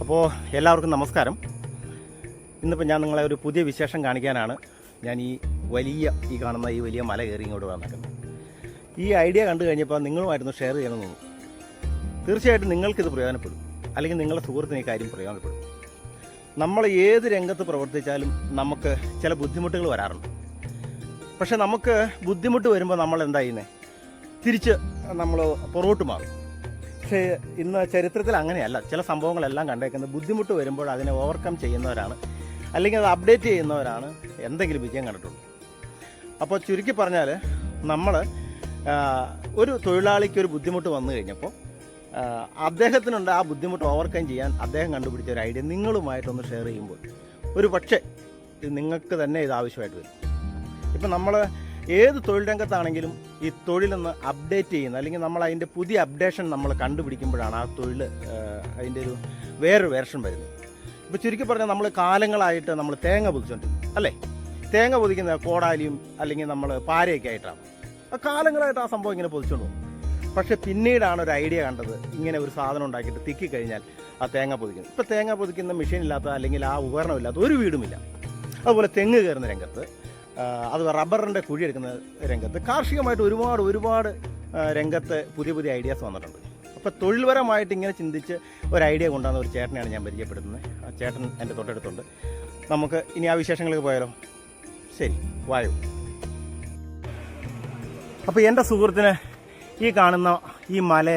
അപ്പോൾ എല്ലാവർക്കും നമസ്കാരം. ഇന്നിപ്പോൾ ഞാൻ നിങ്ങളെ ഒരു പുതിയ വിശേഷം കാണിക്കാനാണ് ഞാൻ ഈ കാണുന്ന ഈ വലിയ മല കയറി ഇങ്ങോട്ട് വന്നിരിക്കുന്നത്. ഈ ഐഡിയ കണ്ടു കഴിഞ്ഞപ്പോൾ നിങ്ങളുമായിട്ടൊന്ന് ഷെയർ ചെയ്യണമെന്ന് തോന്നുന്നു. തീർച്ചയായിട്ടും നിങ്ങൾക്കിത് പ്രയോജനപ്പെടും, അല്ലെങ്കിൽ നിങ്ങളുടെ സുഹൃത്തിന് ഈ കാര്യം പ്രയോജനപ്പെടും. നമ്മൾ ഏത് രംഗത്ത് പ്രവർത്തിച്ചാലും നമുക്ക് ചില ബുദ്ധിമുട്ടുകൾ വരാറുണ്ട്. പക്ഷെ നമുക്ക് ബുദ്ധിമുട്ട് വരുമ്പോൾ നമ്മൾ എന്താ ചെയ്യുന്നത്? തിരിച്ച് നമ്മൾ പുറകോട്ട് മാറും. പക്ഷേ ഇന്ന് ചരിത്രത്തിൽ അങ്ങനെയല്ല. ചില സംഭവങ്ങളെല്ലാം കണ്ടേക്കുന്നത് ബുദ്ധിമുട്ട് വരുമ്പോൾ അതിനെ ഓവർകം ചെയ്യുന്നവരാണ്, അല്ലെങ്കിൽ അത് അപ്ഡേറ്റ് ചെയ്യുന്നവരാണ് എന്തെങ്കിലും വിജയം കണ്ടിട്ടുള്ളൂ. അപ്പോൾ ചുരുക്കി പറഞ്ഞാൽ നമ്മൾ ഒരു തൊഴിലാളിക്ക് ഒരു ബുദ്ധിമുട്ട് വന്നു കഴിഞ്ഞപ്പോൾ അദ്ദേഹത്തിനുണ്ട് ആ ബുദ്ധിമുട്ട് ഓവർകം ചെയ്യാൻ അദ്ദേഹം കണ്ടുപിടിച്ച ഒരു ഐഡിയ നിങ്ങളുമായിട്ടൊന്ന് ഷെയർ ചെയ്യുമ്പോൾ ഒരു പക്ഷേ നിങ്ങൾക്ക് തന്നെ ഇത് ആവശ്യമായിട്ട് വരും. ഇപ്പം നമ്മൾ ഏത് തൊഴിൽ രംഗത്താണെങ്കിലും ഈ തൊഴിലൊന്ന് അപ്ഡേറ്റ് ചെയ്യുന്ന, അല്ലെങ്കിൽ നമ്മൾ അതിൻ്റെ പുതിയ അപ്ഡേഷൻ നമ്മൾ കണ്ടുപിടിക്കുമ്പോഴാണ് ആ തൊഴിൽ അതിൻ്റെ ഒരു വേറൊരു വേർഷൻ വരുന്നത്. ഇപ്പോൾ ചുരുക്കി പറഞ്ഞാൽ നമ്മൾ കാലങ്ങളായിട്ട് നമ്മൾ തേങ്ങ പൊതിച്ചുകൊണ്ടിരിക്കും അല്ലേ? തേങ്ങ പൊതിക്കുന്ന കോടാലിയും അല്ലെങ്കിൽ നമ്മൾ പാരയൊക്കെ ആയിട്ടാണ് ആ കാലങ്ങളായിട്ട് ആ സംഭവം ഇങ്ങനെ പൊതിച്ചുകൊണ്ട് പോകും. പക്ഷേ പിന്നീടാണ് ഒരു ഐഡിയ കണ്ടത്, ഇങ്ങനെ ഒരു സാധനം ഉണ്ടാക്കിയിട്ട് തിക്കിക്കഴിഞ്ഞാൽ ആ തേങ്ങ പൊതിക്കുന്നത്. ഇപ്പോൾ തേങ്ങ പൊതിക്കുന്ന മെഷീൻ ഇല്ലാത്ത, അല്ലെങ്കിൽ ആ ഉപകരണമില്ലാത്ത ഒരു വീടുമില്ല. അതുപോലെ തെങ്ങ് കയറുന്ന രംഗത്ത്, അത് റബ്ബറിൻ്റെ കുഴിയെടുക്കുന്ന രംഗത്ത്, കാർഷികമായിട്ട് ഒരുപാട് രംഗത്ത് പുതിയ ഐഡിയാസ് വന്നിട്ടുണ്ട്. അപ്പോൾ തൊഴിൽപരമായിട്ട് ഇങ്ങനെ ചിന്തിച്ച് ഒരു ഐഡിയ കൊണ്ടുവന്ന ഒരു ചേട്ടനെയാണ് ഞാൻ പരിചയപ്പെടുത്തുന്നത്. ആ ചേട്ടൻ എൻ്റെ തൊട്ടടുത്തുണ്ട്. നമുക്ക് ഇനി ആ വിശേഷങ്ങൾക്ക് പോയാലോ? ശരി, വായു. അപ്പോൾ എൻ്റെ സുഹൃത്തിന് ഈ കാണുന്ന ഈ മല,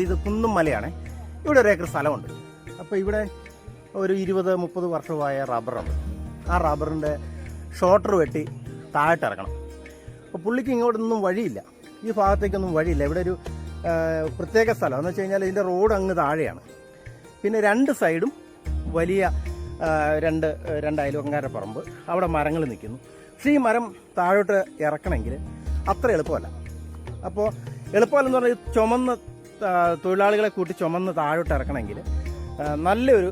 ഇത് കുന്നും മലയാണ്. ഇവിടെ ഒരു ഏക്കർ സ്ഥലമുണ്ട്. അപ്പോൾ ഇവിടെ ഒരു 20-30 വർഷമായ റബ്ബറുണ്ട്. ആ റബ്ബറിൻ്റെ ഷോട്ടർ വെട്ടി താഴോട്ടിറക്കണം. അപ്പോൾ പുള്ളിക്ക് ഇങ്ങോട്ടൊന്നും വഴിയില്ല, ഈ ഭാഗത്തേക്കൊന്നും വഴിയില്ല. ഇവിടെ ഒരു പ്രത്യേക സ്ഥലം എന്ന് വെച്ച് കഴിഞ്ഞാൽ ഇതിൻ്റെ റോഡ് അങ്ങ് താഴെയാണ്. പിന്നെ രണ്ട് സൈഡും വലിയ രണ്ട് അയൽവക്കക്കാരുടെ പറമ്പ്, അവിടെ മരങ്ങൾ നിൽക്കുന്നു. പക്ഷേ ഈ മരം താഴോട്ട് ഇറക്കണമെങ്കിൽ അത്ര എളുപ്പമല്ല. അപ്പോൾ എളുപ്പമല്ലെന്ന് പറഞ്ഞാൽ ചുമന്ന് തൊഴിലാളികളെ കൂട്ടി ചുമന്ന് താഴോട്ട് ഇറക്കണമെങ്കിൽ നല്ലൊരു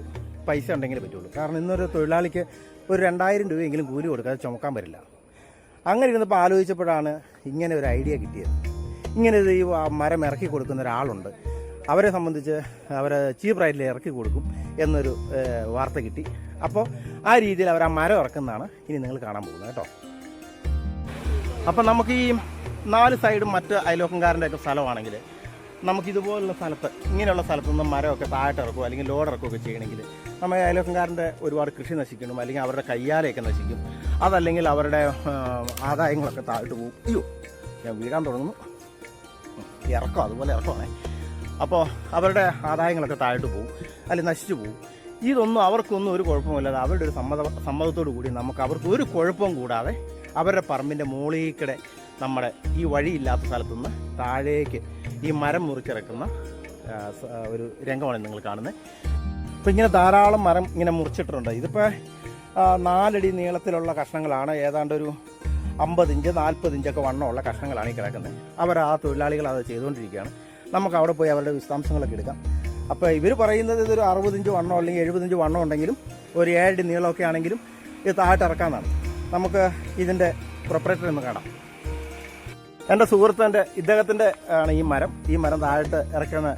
പൈസ ഉണ്ടെങ്കിലേ പറ്റുള്ളൂ. കാരണം ഇന്നൊരു തൊഴിലാളിക്ക് ഒരു 2000 രൂപയെങ്കിലും കൂലി കൊടുക്കാതെ ചുമക്കാൻ പറ്റില്ല. അങ്ങനെ ഇരുന്നപ്പോൾ ആലോചിച്ചപ്പോഴാണ് ഇങ്ങനെ ഒരു ഐഡിയ കിട്ടിയത്. ഇങ്ങനെ ഈ മരം ഇറക്കി കൊടുക്കുന്ന ഒരാളുണ്ട്, അവരെ സംബന്ധിച്ച് അവരെ ചീപ്പ് റേറ്റിൽ ഇറക്കി കൊടുക്കും എന്നൊരു വാർത്ത കിട്ടി. അപ്പോൾ ആ രീതിയിൽ അവർ ആ മരം ഇറക്കുന്നതാണ് ഇനി നിങ്ങൾ കാണാൻ പോകുന്നത് കേട്ടോ. അപ്പം നമുക്ക് ഈ 4 സൈഡും മറ്റ് അയൽവക്കംകാരൻ്റെ ഒക്കെ സ്ഥലമാണെങ്കിൽ നമുക്കിതുപോലുള്ള സ്ഥലത്ത്, ഇങ്ങനെയുള്ള സ്ഥലത്തു നിന്ന് മരമൊക്കെ താഴോട്ട് ഇറക്കുക അല്ലെങ്കിൽ ലോഡ് ഇറക്കുകയൊക്കെ ചെയ്യണമെങ്കിൽ നമ്മൾ അയൽവക്കംകാരൻ്റെ ഒരുപാട് കൃഷി നശിക്കണം, അല്ലെങ്കിൽ അവരുടെ കയ്യാലയൊക്കെ നശിക്കും, അതല്ലെങ്കിൽ അവരുടെ ആദായങ്ങളൊക്കെ താഴോട്ട് പോകും. അയ്യോ, ഞാൻ വീഴാൻ തുടങ്ങുന്നു. ഇറക്കം അതുപോലെ ഇറക്കമാണേ. അപ്പോൾ അവരുടെ ആദായങ്ങളൊക്കെ താഴോട്ട് പോകും, അല്ലെങ്കിൽ നശിച്ചു പോകും. ഇതൊന്നും അവർക്കൊന്നും ഒരു കുഴപ്പമില്ലാതെ അവരുടെ ഒരു സമ്മതത്തോടു കൂടി നമുക്ക് അവർക്ക് ഒരു കുഴപ്പവും കൂടാതെ അവരുടെ പറമ്പിൻ്റെ മുകളിൽക്കിടെ നമ്മുടെ ഈ വഴിയില്ലാത്ത സ്ഥലത്തുനിന്ന് താഴേക്ക് ഈ മരം മുറിച്ചിറക്കുന്ന ഒരു രംഗമാണ് നിങ്ങൾ കാണുന്നത്. അപ്പോൾ ഇങ്ങനെ ധാരാളം മരം ഇങ്ങനെ മുറിച്ചിട്ടുണ്ട്. ഇതിപ്പോൾ 4 അടി നീളത്തിലുള്ള കഷ്ണങ്ങളാണ്. ഏതാണ്ട് ഒരു 50 ഇഞ്ച് 40 ഇഞ്ചൊക്കെ വണ്ണമുള്ള കഷ്ണങ്ങളാണ് ഈ കിടക്കുന്നത്. ആ തൊഴിലാളികൾ അത് ചെയ്തുകൊണ്ടിരിക്കുകയാണ്. നമുക്ക് അവിടെ പോയി അവരുടെ വിശദാംശങ്ങളൊക്കെ എടുക്കാം. അപ്പോൾ ഇവർ പറയുന്നത് ഇതൊരു 60 ഇഞ്ച് വണ്ണോ അല്ലെങ്കിൽ 70 ഇഞ്ച് വണ്ണം ഉണ്ടെങ്കിലും ഒരു 7 അടി നീളമൊക്കെ ആണെങ്കിലും ഇത് താഴോട്ട് ഇറക്കാമെന്നാണ്. നമുക്ക് ഇതിൻ്റെ പ്രൊപ്പറേറ്റർ എന്ന് കാണാം. എൻ്റെ സുഹൃത്തിൻ്റെ ഇദ്ദേഹത്തിൻ്റെ ആണ് ഈ മരം താഴോട്ട് ഇറക്കുന്ന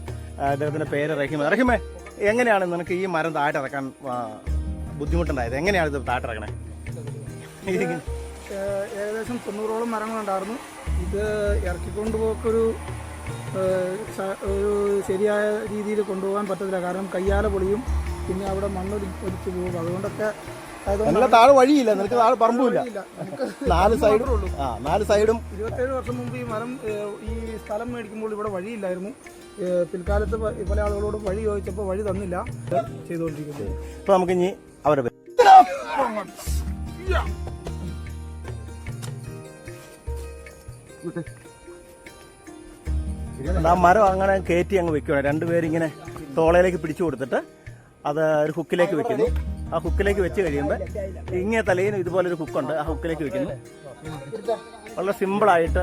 ഇദ്ദേഹത്തിൻ്റെ പേര് റഹിമേ. എങ്ങനെയാണ് നിനക്ക് ഈ മരം താഴോട്ട് ഇറക്കാൻ ബുദ്ധിമുട്ടുണ്ടായത്? എങ്ങനെയാണ് ഇത് താഴോട്ട് ഇറക്കണേ? ഏകദേശം 90ഓളം മരങ്ങളുണ്ടായിരുന്നു. ഇത് ഇറക്കിക്കൊണ്ടുപോക്കൊരു ശരിയായ രീതിയിൽ കൊണ്ടുപോകാൻ പറ്റത്തില്ല. കാരണം കയ്യാല പൊളിയും, പിന്നെ അവിടെ മണ്ണൊലിച്ചു പോകും. അതുകൊണ്ടൊക്കെ താഴെ വഴിയില്ല, നിനക്ക് താഴെ പറമ്പുമില്ല. 4 സൈഡും 27 വർഷം മുമ്പ് ഈ മരം ഈ സ്ഥലം മേടിക്കുമ്പോൾ ഇവിടെ വഴിയില്ലായിരുന്നു. പിൽക്കാലത്ത് പല ആളുകളോട് വഴി ചോദിച്ചപ്പോൾ വഴി തന്നില്ല ചെയ്തുകൊണ്ടിരിക്കുന്നത്. ഇപ്പൊ നമുക്ക് ഇനി അവരെ ആ മരം അങ്ങനെ കയറ്റി അങ്ങ് വെക്കുകയാണ്. രണ്ടുപേരിങ്ങനെ തോളയിലേക്ക് പിടിച്ചു കൊടുത്തിട്ട് അത് ഒരു ഹുക്കിലേക്ക് വെക്കുന്നു. ആ ഹുക്കിലേക്ക് വെച്ച് കഴിയുമ്പോൾ ഇങ്ങനെ തലയിന് ഇതുപോലൊരു ഹുക്കുണ്ട്, ആ ഹുക്കിലേക്ക് വെക്കുന്നു. വളരെ സിമ്പിളായിട്ട്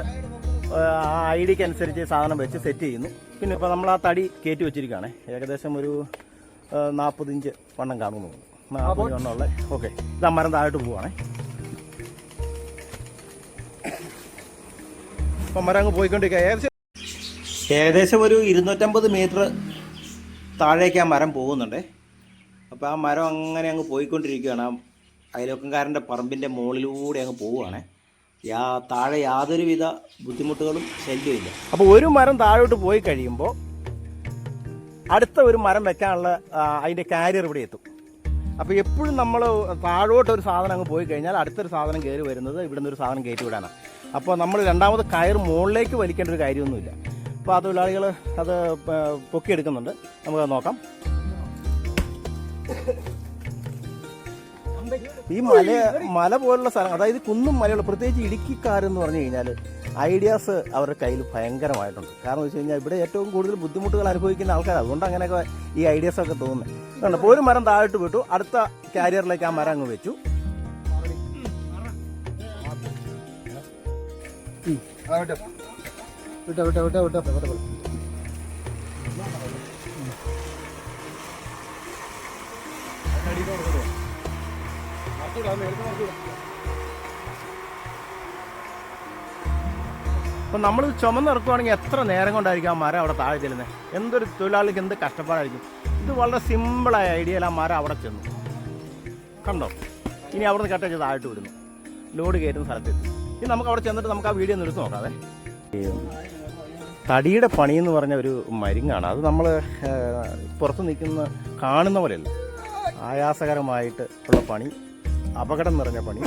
ആ ഐഡിയക്ക് അനുസരിച്ച് സാധനം വെച്ച് സെറ്റ് ചെയ്യുന്നു. പിന്നെ ഇപ്പോൾ നമ്മൾ ആ തടി കയറ്റി വെച്ചിരിക്കുകയാണ്. ഏകദേശം ഒരു 40 ഇഞ്ച് വണ്ണം കാണുന്നു, 40 വണ്ണമുള്ള. ഓക്കെ, ഇത് മരം താഴോട്ട് പോവുകയാണേ. അപ്പം മരം അങ്ങ് പോയിക്കൊണ്ടിരിക്കുക. ഏകദേശം ഒരു 250 മീറ്റർ താഴേക്ക് ആ മരം പോകുന്നുണ്ട്. അപ്പോൾ ആ മരം അങ്ങനെ അങ്ങ് പോയിക്കൊണ്ടിരിക്കുകയാണ്. അയൽവക്കംകാരൻ്റെ പറമ്പിൻ്റെ മുകളിലൂടെ അങ്ങ് പോവുകയാണ്. താഴെ യാതൊരുവിധ ബുദ്ധിമുട്ടുകളും ശല്യമില്ല. അപ്പോൾ ഒരു മരം താഴോട്ട് പോയി കഴിയുമ്പോൾ അടുത്ത ഒരു മരം വെക്കാനുള്ള അതിൻ്റെ കാരിയർ ഇവിടെ എത്തും. അപ്പോൾ എപ്പോഴും നമ്മൾ താഴോട്ടൊരു സാധനം അങ്ങ് പോയി കഴിഞ്ഞാൽ അടുത്തൊരു സാധനം കയറി വരുന്നത് ഇവിടെ നിന്നൊരു സാധനം കയറ്റി വിടാനാണ്. അപ്പോൾ നമ്മൾ രണ്ടാമത് കയർ മുകളിലേക്ക് വലിക്കേണ്ട ഒരു കാര്യമൊന്നുമില്ല. അപ്പോൾ ആ തൊഴിലാളികൾ അത് പൊക്കിയെടുക്കുന്നുണ്ട്. നമുക്കത് നോക്കാം. ഈ മല പോലുള്ള സ്ഥലം, അതായത് കുന്നും മലയുള്ള, പ്രത്യേകിച്ച് ഇടുക്കിക്കാരെന്ന് പറഞ്ഞു കഴിഞ്ഞാൽ ഐഡിയാസ് അവരുടെ കയ്യിൽ ഭയങ്കരമായിട്ടുണ്ട്. കാരണം എന്ന് വെച്ച് കഴിഞ്ഞാൽ ഇവിടെ ഏറ്റവും കൂടുതൽ ബുദ്ധിമുട്ടുകൾ അനുഭവിക്കുന്ന ആൾക്കാർ, അതുകൊണ്ട് അങ്ങനെയൊക്കെ ഈ ഐഡിയാസൊക്കെ തോന്നുന്നത്. അപ്പോൾ ഒരു മരം താഴോട്ട് വിട്ടു, അടുത്ത കാരിയറിലേക്ക് ആ മരം അങ്ങ് വെച്ചു. അപ്പം നമ്മൾ ചുമന്നിറക്കുവാണെങ്കിൽ എത്ര നേരം കൊണ്ടായിരിക്കും ആ മരം അവിടെ താഴെ ചെല്ലുന്നത്? എന്തൊരു തൊഴിലാളിക്ക് എന്ത് കഷ്ടപ്പാടായിരിക്കും. ഇത് വളരെ സിമ്പിളായ ഐഡിയയിൽ ആ മരം അവിടെ ചെന്നു. കണ്ടോ? ഇനി അവിടെ നിന്ന് കട്ട് ചെയ്ത് താഴോട്ട് വിടുന്നു, ലോഡ് കയറ്റുന്ന സ്ഥലത്തെത്തി. ഇനി നമുക്ക് അവിടെ ചെന്നിട്ട് നമുക്ക് ആ വീഡിയോ ഒന്ന് എടുത്ത് നോക്കാതെ. തടിയുടെ പണി എന്ന് പറഞ്ഞ ഒരു മരുങ്ങാണ് അത്. നമ്മൾ പുറത്ത് നിൽക്കുന്ന കാണുന്ന പോലെയല്ല, ആയാസകരമായിട്ട് ഉള്ള പണി, അപകടം നിറഞ്ഞ പണി.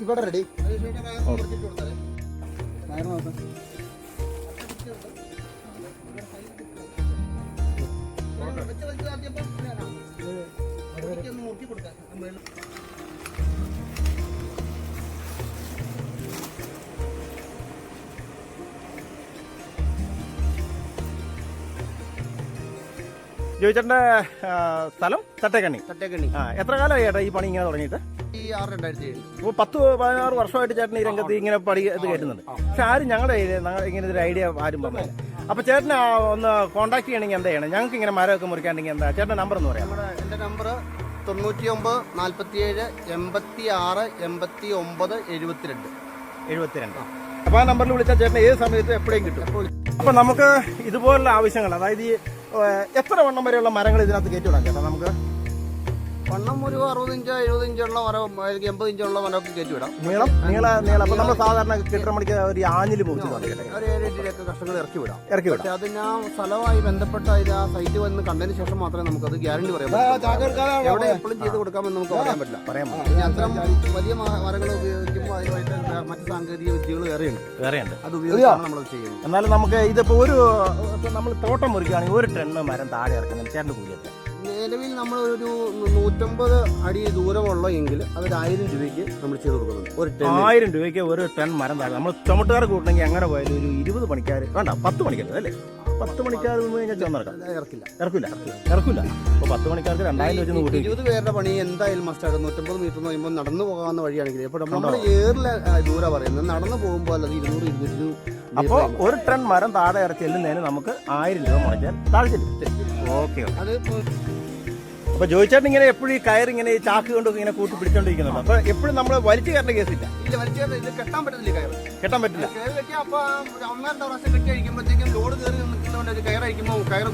ഇവിടെ റെഡി. ജോയിച്ചേട്ടൻ്റെ സ്ഥലം തട്ടേക്കണ്ണി. തട്ടേക്കണ്ണി. എത്ര കാലമായി ചേട്ടാ ഈ പണി ഇങ്ങനെ തുടങ്ങിയിട്ട്? ഈ 2007. ഇപ്പോൾ 10-16 വർഷമായിട്ട് ചേട്ടൻ ഈ രംഗത്ത് ഇങ്ങനെ പണി ഇത് കേട്ടുന്നുണ്ട്. പക്ഷെ ആരും ഞങ്ങളുടെ ഇങ്ങനെ ഒരു ഐഡിയ ആരും പറഞ്ഞില്ല. അപ്പോൾ ചേട്ടനെ ഒന്ന് കോൺടാക്ട് ചെയ്യണമെങ്കിൽ എന്താ ചെയ്യണം? ഞങ്ങൾക്ക് ഇങ്ങനെ മരമൊക്കെ മുറിക്കാണ്ടെങ്കിൽ എന്താ ചേട്ടൻ്റെ നമ്പർ എന്ന് പറയാം? എൻ്റെ നമ്പർ 99 47 86 89 72. അപ്പോൾ ആ നമ്പറിൽ വിളിച്ചാൽ ചേട്ടൻ ഏത് സമയത്ത് എപ്പോഴും കിട്ടും. അപ്പോൾ നമുക്ക് ഇതുപോലുള്ള ആവശ്യങ്ങൾ, അതായത് ഈ എത്ര വണ്ണം വരെയുള്ള മരങ്ങൾ ഇതിനകത്ത് കയറ്റി വിടാം ചേട്ടാ? നമുക്ക് വണ്ണം ഒരു 60 ഇഞ്ച് 70 ഇഞ്ചുള്ള മരം, 80 ഇഞ്ചുള്ള മരമൊക്കെ കയറ്റി വിടാം. നീളം. അപ്പോൾ നമ്മൾ സാധാരണ കെട്ടിട മണിക്ക് ഒരു ആഞ്ഞിൽ പോയിട്ട് ഒരു 7 ഇഞ്ചിലൊക്കെ കഷ്ടങ്ങൾ ഇറക്കി വിടാം. പക്ഷെ അത് ഞാൻ സ്ഥലമായി ബന്ധപ്പെട്ട ആ സൈറ്റ് വന്ന് കണ്ടതിന് ശേഷം മാത്രമേ നമുക്കത് ഗ്യാരണ്ടി പറയാൻ പറ്റൂ. എവിടെ എപ്പോഴും ചെയ്ത് കൊടുക്കാമെന്ന് നമുക്ക് പറയാൻ പറ്റില്ല. അത്തരം വലിയ മരങ്ങൾ ഉപയോഗിക്കുമ്പോൾ അതിനായിട്ട് മറ്റ് സാങ്കേതിക വിദ്യകൾ വേറെയുണ്ട്. അത് ഉപയോഗിച്ചാണ് നമ്മൾ ചെയ്യുന്നത്. എന്നാലും നമുക്ക് ഇതിപ്പോൾ നമ്മൾ തോട്ടം മുറിക്കുകയാണെങ്കിൽ ഒരു ടണ്ണ് മരം താഴെ ഇറക്കുന്നത് ചേട്ടൻ്റെ കൂലിയൊക്കെ നിലവിൽ നമ്മൾ ഒരു 150 അടി ദൂരമുള്ള എങ്കിൽ അതൊരു 1000 രൂപയ്ക്ക് നമ്മൾ ചെയ്ത് കൊടുക്കുന്നുണ്ട്. 1000 രൂപയ്ക്ക് ഒരു ടൺ മരം താഴെ. നമ്മൾ ചുമട്ടുകാർ കൂട്ടണമെങ്കിൽ അങ്ങനെ പോയാലും ഒരു 20 പണിക്കാർ വേണ്ട, 10 പണിക്കാർ അല്ലേ? 10 മണിക്കാർ നിന്ന് കഴിഞ്ഞാൽ ചെന്നിറക്കാം. ഇറക്കില്ല. അപ്പോൾ 10 മണിക്കാർക്ക് 2000 വെച്ച് കൂട്ടി 20 പേരുടെ പണി എന്തായാലും മസ്റ്റാണ്. 150 മീറ്റർ എന്ന് പറയുമ്പോൾ നടന്നു പോകാവുന്ന വഴിയാണെങ്കിൽ ഇപ്പോൾ നമ്മൾ ഏറിലെ ദൂരം പറയുന്നത്, നടന്നു പോകുമ്പോൾ അല്ലാതെ 200-220. അപ്പോൾ ഒരു ടൺ മരം താഴെ ഇറക്കി ചെല്ലുന്നതിന് നമുക്ക് 1000 രൂപ മുടക്കാൻ താഴെ ചെല്ലും. ഓക്കെ. അത് അപ്പോൾ ജോയിച്ചേട്ടൻ ഇങ്ങനെ എപ്പോഴും ഈ കയർ ഇങ്ങനെ ഈ ചാക്ക് കൊണ്ടൊക്കെ ഇങ്ങനെ കൂട്ടി പിടിച്ചോണ്ടിരിക്കുന്നുണ്ട്. അപ്പോൾ എപ്പോഴും നമ്മൾ വലിച്ചു കയറേണ്ട കേസില്ല. ഇത് കെട്ടാൻ പറ്റത്തില്ല. കെട്ടാൻ പറ്റില്ല. കയർ കെട്ടിയാൽ അപ്പോൾ 1-2 പ്രാവശ്യം കെട്ടി അഴിക്കുമ്പോഴത്തേക്കും ലോഡ് കയറി നിൽക്കുന്നതുകൊണ്ട് കയർ അഴിക്കുമ്പോൾ കയർ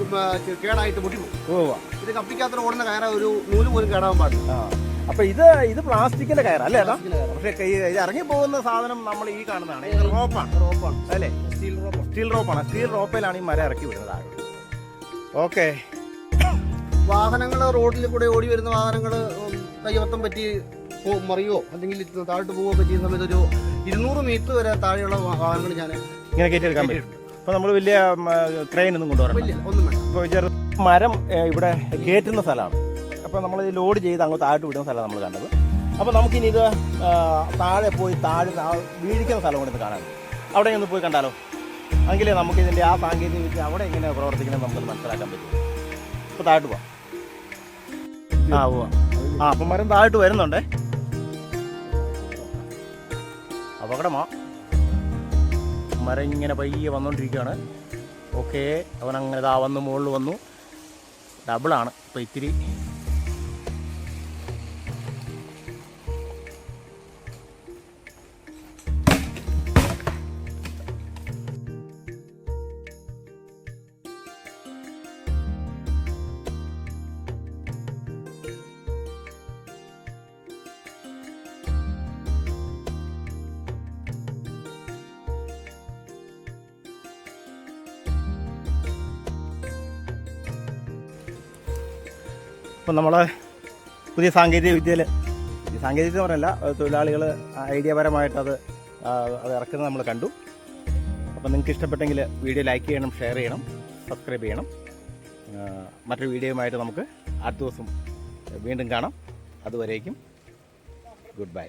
കേടായിട്ട് പൊട്ടിപ്പോകും. ഇത് കപ്പിക്കാത്ത ഓടുന്ന കയറ ഒരു നൂല് പോലും കേടാവാൻ പാടില്ല. അപ്പോൾ ഇത് പ്ലാസ്റ്റിക്കിന്റെ കയറാ അല്ലേ? പക്ഷേ ഇത് ഇറങ്ങി പോകുന്ന സാധനം നമ്മൾ ഈ കാണുന്നതാണ്. ഇത് റോപ്പാണ് അല്ലേ? സ്റ്റീൽ റോപ്പാണ്. സ്റ്റീൽ റോപ്പയിലാണ് ഈ മരം ഇറക്കി വിടുന്നത്. ഓക്കെ. വാഹനങ്ങൾ റോഡിൽ കൂടെ ഓടി വരുന്ന വാഹനങ്ങൾ കയ്യബദ്ധം പറ്റി മറിയോ അല്ലെങ്കിൽ താഴോട്ട് പോവുകയൊക്കെ ചെയ്യുന്ന സമയത്ത് ഒരു 200 മീറ്റർ വരെ താഴെയുള്ള വാഹനങ്ങൾ ഞാൻ ഇങ്ങനെ കയറ്റിയെടുക്കാൻ പറ്റും. അപ്പോൾ നമ്മൾ വലിയ ക്രെയിൻ ഒന്നും കൊണ്ടുവരാം. ഒന്നും വേണ്ട. ഇപ്പോൾ മരം ഇവിടെ കയറ്റുന്ന സ്ഥലമാണ്. അപ്പോൾ നമ്മൾ ലോഡ് ചെയ്ത് അങ്ങ് താഴോട്ട് വിടുന്ന സ്ഥലമാണ് നമ്മൾ കണ്ടത്. അപ്പോൾ നമുക്കിനി ഇത് താഴെ പോയി വീഴിക്കുന്ന സ്ഥലം കൊണ്ട് കാണാൻ, അവിടെ ഒന്ന് പോയി കണ്ടാലോ? എങ്കിലേ നമുക്കിതിൻ്റെ ആ സാങ്കേതിക വിദ്യ അവിടെ എങ്ങനെ പ്രവർത്തിക്കണമെന്ന് നമുക്കത് മനസ്സിലാക്കാൻ പറ്റും. ഇപ്പോൾ താഴോട്ട് പോവാം. അപ്പം മരം താഴോട്ട് വരുന്നുണ്ടേ. അപകടമാ. മരം ഇങ്ങനെ പയ്യെ വന്നുകൊണ്ടിരിക്കുകയാണ്. ഓക്കെ. അവനങ്ങനെ ഇതാ വന്ന് മുകളിൽ വന്നു. ഡബിളാണ്. ഇപ്പോൾ ഇത്തിരി അപ്പം നമ്മൾ പുതിയ സാങ്കേതിക വിദ്യയിൽ സാങ്കേതിക പറഞ്ഞല്ല, തൊഴിലാളികൾ ഐഡിയപരമായിട്ട് അത് ഇറക്കുന്നത് നമ്മൾ കണ്ടു. അപ്പം നിങ്ങൾക്ക് ഇഷ്ടപ്പെട്ടെങ്കിൽ വീഡിയോ ലൈക്ക് ചെയ്യണം, ഷെയർ ചെയ്യണം, സബ്സ്ക്രൈബ് ചെയ്യണം. മറ്റൊരു വീഡിയോയുമായിട്ട് നമുക്ക് അടുത്ത ദിവസം വീണ്ടും കാണാം. അതുവരേക്കും ഗുഡ് ബൈ.